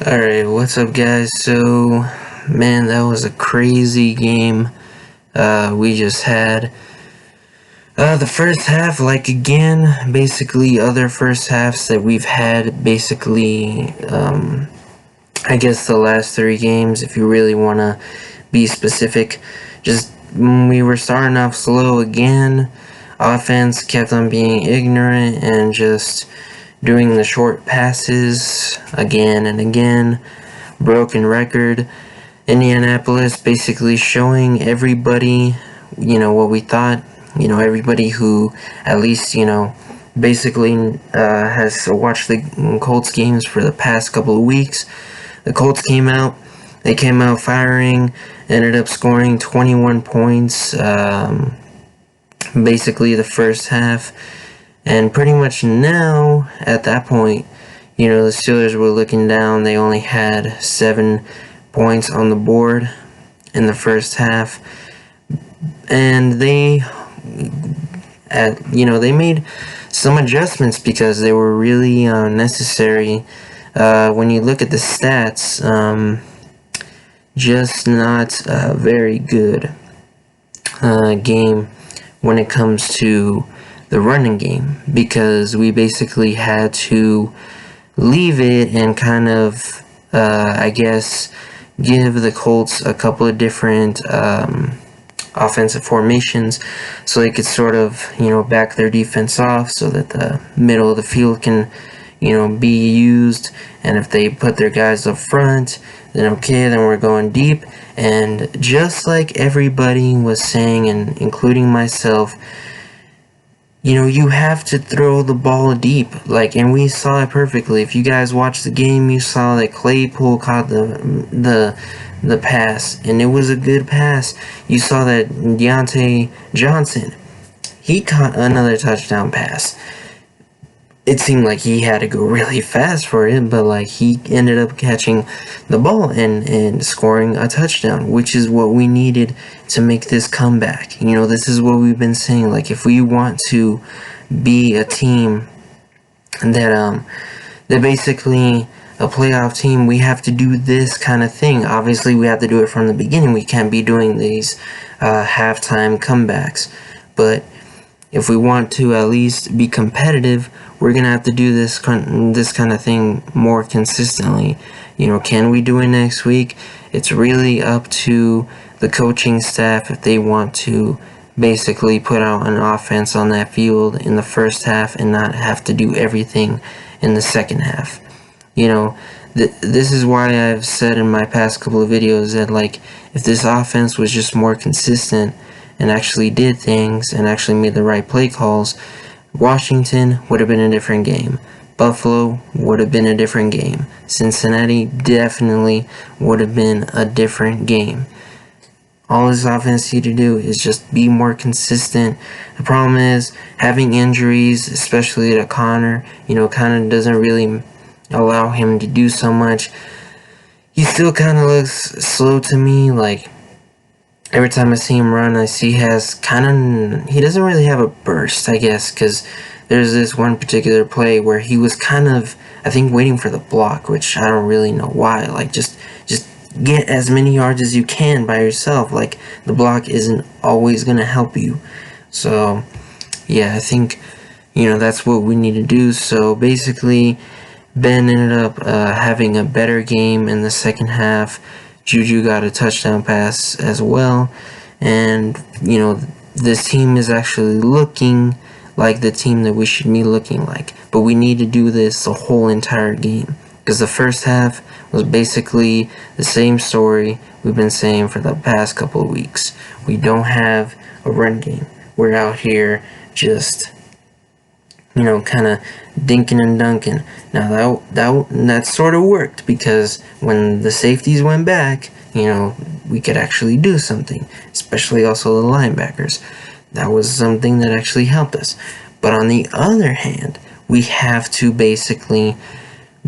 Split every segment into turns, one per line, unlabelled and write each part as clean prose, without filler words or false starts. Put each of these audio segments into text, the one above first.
Alright, what's up guys? So, man, that was a crazy game we just had. The first half, like again, basically other first halves that we've had, basically, I guess the last 3 games, if you really want to be specific. Just, we were starting off slow again. Offense kept on being ignorant and just doing the short passes again and again. Broken record. Indianapolis basically showing everybody, what we thought. Everybody who at least, basically has watched the Colts games for the past couple of weeks. The Colts came out. They came out firing. Ended up scoring 21 points. Basically the first half. And pretty much now, at that point, the Steelers were looking down. They only had 7 points on the board in the first half. And they made some adjustments because they were really necessary. When you look at the stats, just not a very good game when it comes to the running game, because we basically had to leave it and kind of, I guess, give the Colts a couple of different offensive formations so they could sort of, back their defense off so that the middle of the field can, be used. And if they put their guys up front, then okay, then we're going deep. And just like everybody was saying, and including myself, you have to throw the ball deep, and we saw it perfectly. If you guys watched the game, you saw that Claypool caught the pass, and it was a good pass. You saw that Deontay Johnson, he caught another touchdown pass. It seemed like he had to go really fast for it, but he ended up catching the ball and scoring a touchdown, which is what we needed to make this comeback. This is what we've been saying. If we want to be a team that basically a playoff team, we have to do this kind of thing. Obviously, we have to do it from the beginning. We can't be doing these halftime comebacks, but if we want to at least be competitive, we're gonna have to do this kind of thing more consistently. Can we do it next week? It's really up to the coaching staff if they want to basically put out an offense on that field in the first half and not have to do everything in the second half. This is why I've said in my past couple of videos that if this offense was just more consistent and actually did things and actually made the right play calls, Washington would have been a different game. Buffalo would have been a different game. Cincinnati definitely would have been a different game. All this offense needs to do is just be more consistent. The problem is having injuries, especially to Connor, kind of doesn't really allow him to do so much. He still kind of looks slow to me. Every time I see him run, I see he doesn't really have a burst, I guess, because there's this one particular play where he was kind of, I think, waiting for the block, which I don't really know why. Just get as many yards as you can by yourself. The block isn't always going to help you. So, yeah, I think, that's what we need to do. So, basically, Ben ended up having a better game in the second half. Juju got a touchdown pass as well. And, this team is actually looking like the team that we should be looking like. But we need to do this the whole entire game, because the first half was basically the same story we've been saying for the past couple of weeks. We don't have a run game. We're out here just, kind of dinking and dunking. Now that sort of worked, because when the safeties went back, we could actually do something, especially also the linebackers. That was something that actually helped us. But on the other hand, we have to basically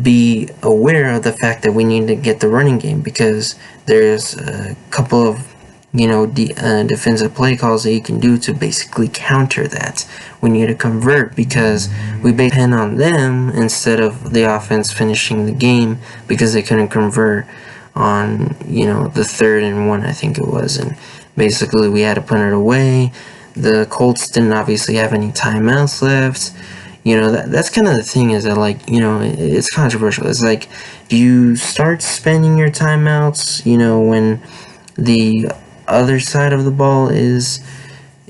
be aware of the fact that we need to get the running game, because there's a couple of defensive play calls that you can do to basically counter that. We need to convert because we depend on them instead of the offense finishing the game because they couldn't convert on, the 3rd and 1, I think it was, and basically we had to punt it away. The Colts didn't obviously have any timeouts left. That's kind of the thing, is that, it's controversial. It's like, do you start spending your timeouts, when the other side of the ball is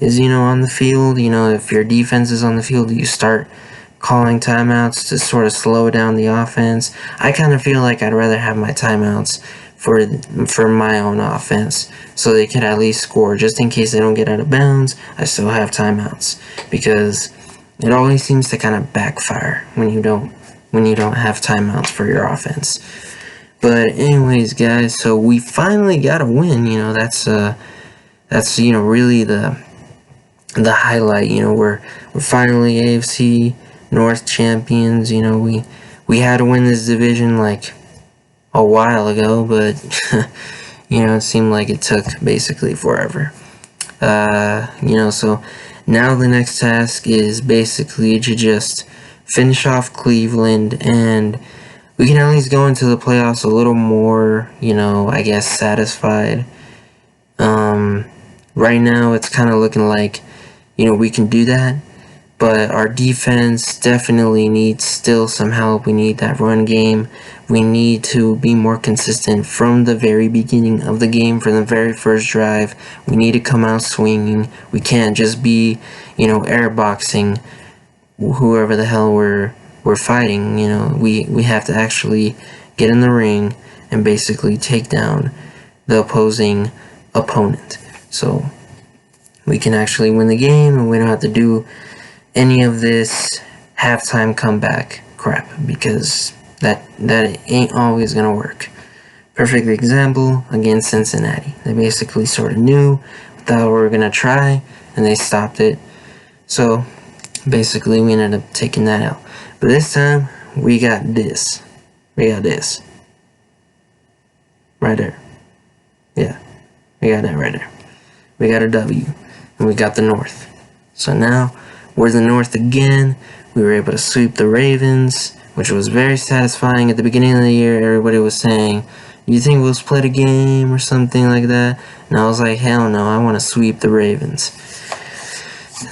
on the field? If your defense is on the field, you start calling timeouts to sort of slow down the offense. I kind of feel like I'd rather have my timeouts for my own offense, so they could at least score. Just in case they don't get out of bounds, I still have timeouts, because it always seems to kind of backfire when you don't have timeouts for your offense. But anyways, guys, so we finally got a win. That's really the highlight. We're finally AFC North champions. We had to win this division like a while ago, but it seemed like it took basically forever. So now the next task is basically to just finish off Cleveland, and we can at least go into the playoffs a little more, I guess, satisfied. Right now it's kind of looking like, we can do that, but our defense definitely needs still some help. We need that run game. We need to be more consistent from the very beginning of the game, from the very first drive. We need to come out swinging. We can't just be, airboxing whoever the hell we're fighting. We have to actually get in the ring and basically take down the opposing opponent, so we can actually win the game, and we don't have to do any of this halftime comeback crap, because that ain't always gonna work. Perfect example against Cincinnati. They basically sort of knew that we were gonna try, and they stopped it. So basically we ended up taking that out. But this time we got this. Right there. Yeah, we got that right there. We got a W, and we got the North. So now we're the North again. We were able to sweep the Ravens, which was very satisfying. At the beginning of the year, everybody was saying, "You think we'll split a game or something like that?" And I was like, hell no, I want to sweep the Ravens.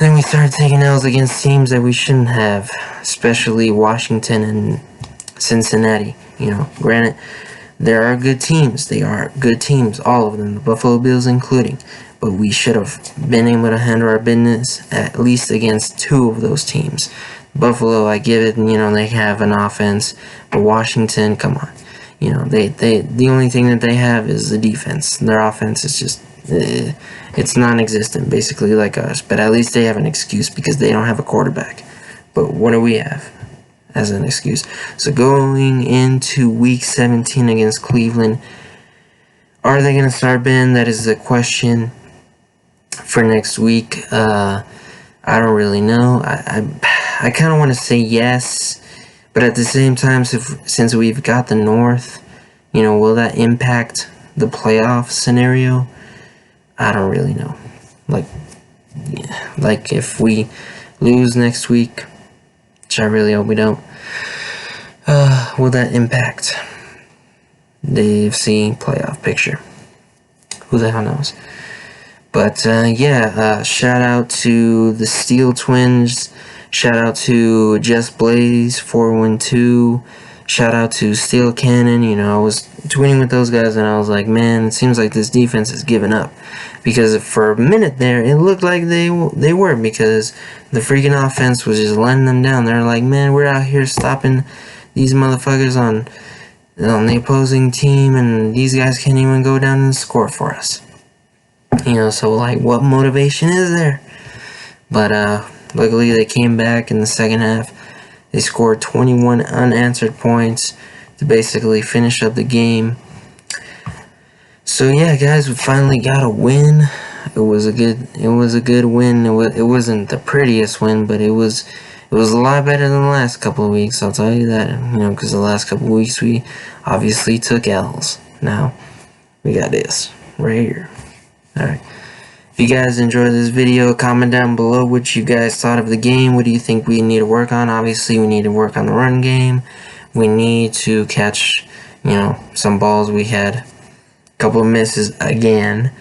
Then we started taking L's against teams that we shouldn't have, especially Washington and Cincinnati. Granted, there are good teams. They are good teams, all of them, the Buffalo Bills including. But we should have been able to handle our business at least against 2 of those teams. Buffalo, I give it, they have an offense, but Washington, come on. The only thing that they have is the defense. Their offense is just, it's non-existent, basically, like us. But at least they have an excuse because they don't have a quarterback. But what do we have as an excuse? So going into Week 17 against Cleveland, are they going to start Ben? That is the question for next week. I don't really know. I kind of want to say yes, but at the same time, since we've got the North, will that impact the playoff scenario? I don't really know. Like if we lose next week, which I really hope we don't, will that impact the AFC playoff picture? Who the hell knows? But shout out to the SteelTwins. Shout out to Just Blaze 412. Shout out to SteelCannon. I was tweeting with those guys, and I was like, man, it seems like this defense is giving up. Because for a minute there, it looked like they were, because the freaking offense was just letting them down. They're like, man, we're out here stopping these motherfuckers on the opposing team, and these guys can't even go down and score for us. So what motivation is there? But luckily they came back in the second half. They scored 21 unanswered points to basically finish up the game. So yeah, guys, we finally got a win. It was a good win. It wasn't the prettiest win, but it was a lot better than the last couple of weeks, I'll tell you that. Because the last couple of weeks we obviously took L's. Now we got this right here. Alright. If you guys enjoyed this video, comment down below what you guys thought of the game. What do you think we need to work on? Obviously, we need to work on the run game. We need to catch, some balls. We had a couple of misses again.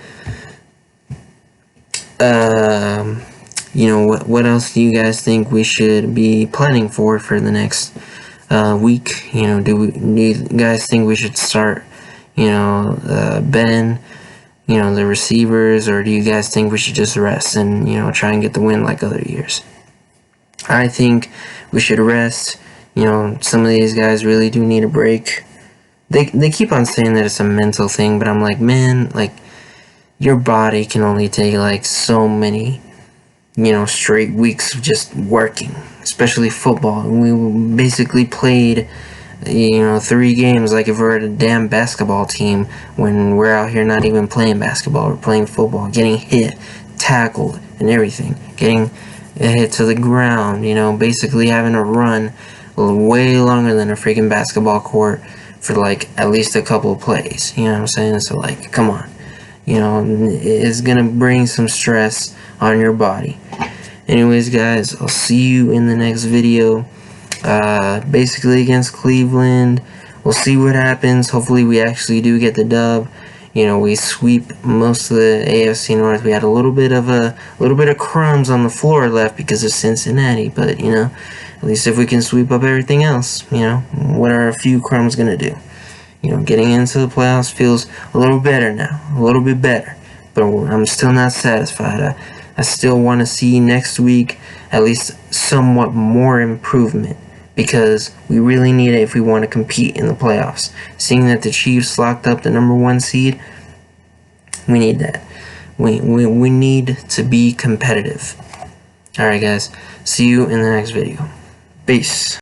What else do you guys think we should be planning for the next week? Do you guys think we should start, betting, the receivers, or do you guys think we should just rest and, try and get the win like other years? I think we should rest. Some of these guys really do need a break. They keep on saying that it's a mental thing, but I'm like, man, like, your body can only take like so many, straight weeks of just working, especially football. We basically played, 3 games like if we're a damn basketball team, when we're out here not even playing basketball, we're playing football, getting hit, tackled, and everything, getting hit to the ground, basically having to run way longer than a freaking basketball court for like at least a couple of plays, you know what I'm saying? So like, come on, it's gonna bring some stress on your body. Anyways, guys, I'll see you in the next video. Basically against Cleveland, we'll see what happens. Hopefully we actually do get the dub. We sweep most of the AFC North. We had a little bit of crumbs on the floor left because of Cincinnati, but at least if we can sweep up everything else, what are a few crumbs gonna do? Getting into the playoffs feels a little better now, a little bit better, but I'm still not satisfied. I still want to see next week at least somewhat more improvement, because we really need it if we want to compete in the playoffs. Seeing that the Chiefs locked up the #1 seed, we need that. We need to be competitive. Alright guys, see you in the next video. Peace.